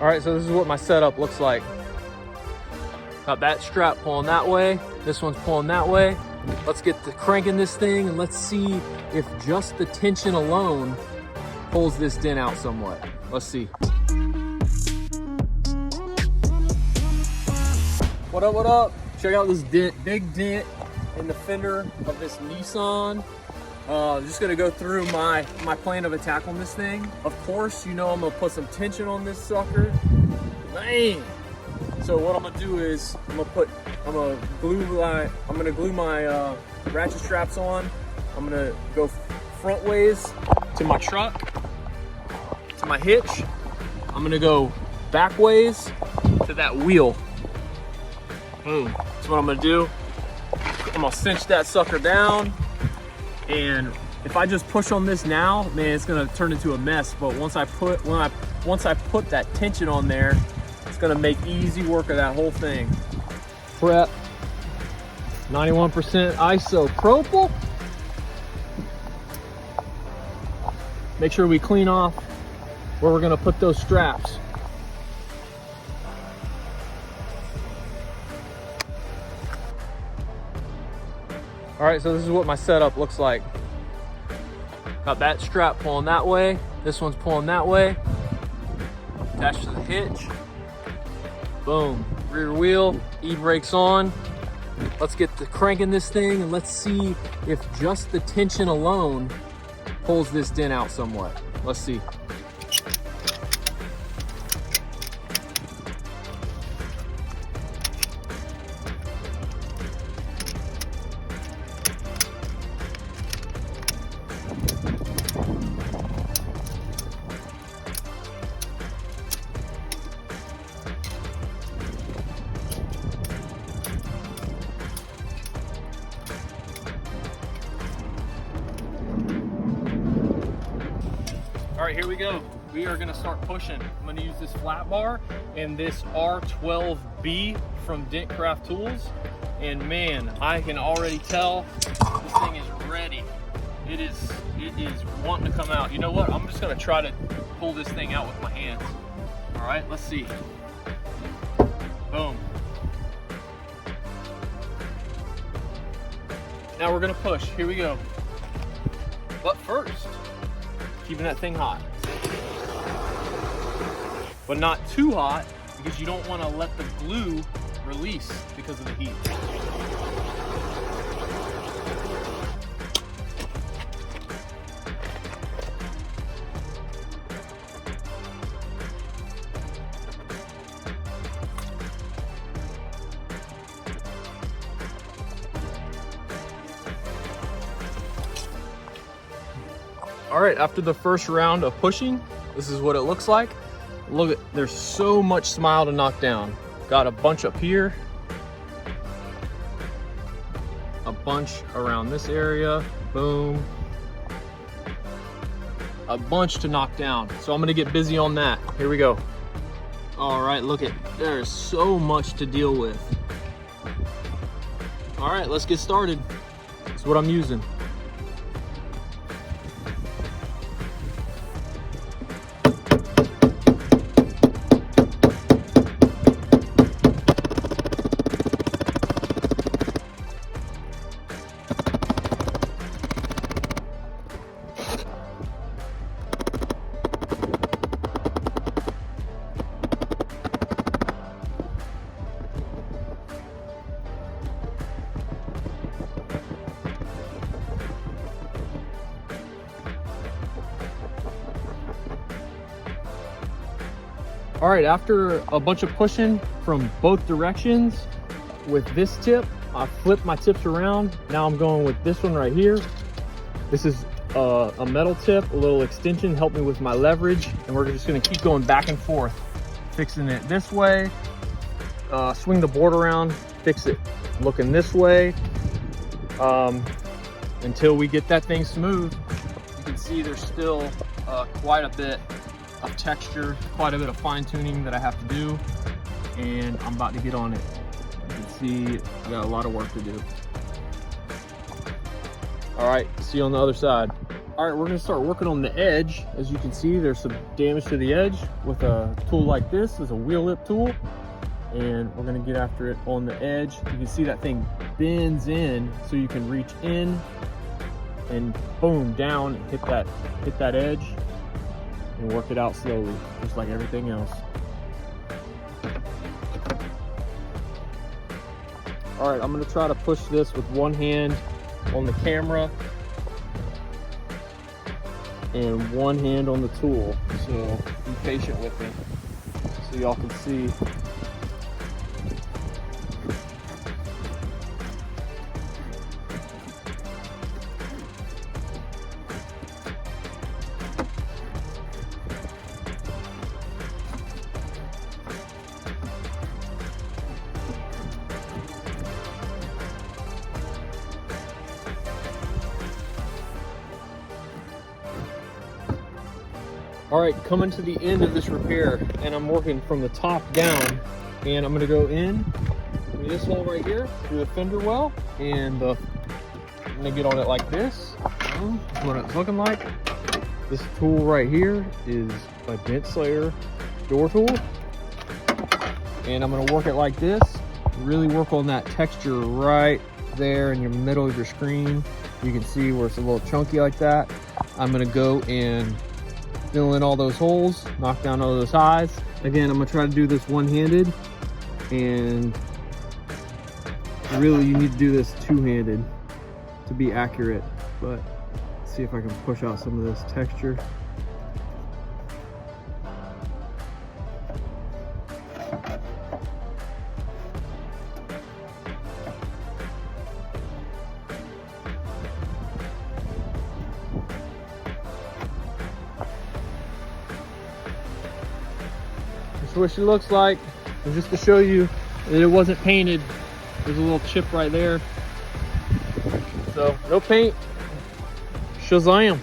All right, so this is what my setup looks like. Got that strap pulling that way, this one's pulling that way. Let's get to cranking this thing and let's see if just the tension alone pulls this dent out somewhat. Let's see. What up, what up? Check out this dent, big dent in the fender of this Nissan. Just gonna go through my plan of attack on this thing. Of course, you know I'm gonna put some tension on this sucker. Man! So what I'm gonna do is I'm gonna glue my ratchet straps on. I'm gonna go front ways to my truck, to my hitch. I'm gonna go back ways to that wheel. Boom. That's what I'm gonna do. I'm gonna cinch that sucker down. And if I just push on this now, man, it's gonna turn into a mess. But once I put that tension on there, it's gonna make easy work of that whole thing. Prep, 91% isopropyl. Make sure we clean off where we're gonna put those straps. All right, so this is what my setup looks like. Got that strap pulling that way, this one's pulling that way. Attached to the hitch. Boom, rear wheel, e-brakes on. Let's get to cranking this thing and let's see if just the tension alone pulls this dent out somewhat. Let's see. All right, here we go. We are gonna start pushing. I'm gonna use this flat bar and this R12B from Dentcraft Tools. And man, I can already tell this thing is ready. It is wanting to come out. You know what? I'm just gonna try to pull this thing out with my hands. All right, let's see. Boom. Now we're gonna push. Here we go. But first, keeping that thing hot. But not too hot because you don't want to let the glue release because of the heat. All right, after the first round of pushing, this is what it looks like. Look at, there's so much smile to knock down. Got a bunch up here, a bunch around this area, boom. A bunch to knock down. So I'm gonna get busy on that. Here we go. All right, look at, there's so much to deal with. All right, let's get started. That's what I'm using. All right, after a bunch of pushing from both directions with this tip, I flipped my tips around. Now I'm going with this one right here. This is a metal tip, a little extension, help me with my leverage. And we're just gonna keep going back and forth, fixing it this way, swing the board around, fix it looking this way, until we get that thing smooth. You can see there's still quite a bit of texture, quite a bit of fine tuning that I have to do, and I'm about to get on it. You can see I got a lot of work to do. All right, see you on the other side. All right, we're gonna start working on the edge. As you can see, there's some damage to the edge with a tool like this. It's a wheel lip tool, and we're gonna get after it on the edge. You can see that thing bends in, so you can reach in and boom, down and hit that edge and work it out slowly, just like everything else. All right, I'm gonna try to push this with one hand on the camera and one hand on the tool, so be patient with me so y'all can see. All right, coming to the end of this repair, and I'm working from the top down, and I'm gonna go in through this hole right here, through the fender well, and I'm gonna get on it like this. That's what it's looking like. This tool right here is a Dent Slayer door tool, and I'm gonna work it like this. Really work on that texture right there in your middle of your screen. You can see where it's a little chunky like that. I'm gonna go and fill in all those holes, knock down all those highs. Again, I'm gonna try to do this one-handed, and really you need to do this two-handed to be accurate, but let's see if I can push out some of this texture. What she looks like, and just to show you that it wasn't painted, there's a little chip right there, so no paint, Shazam.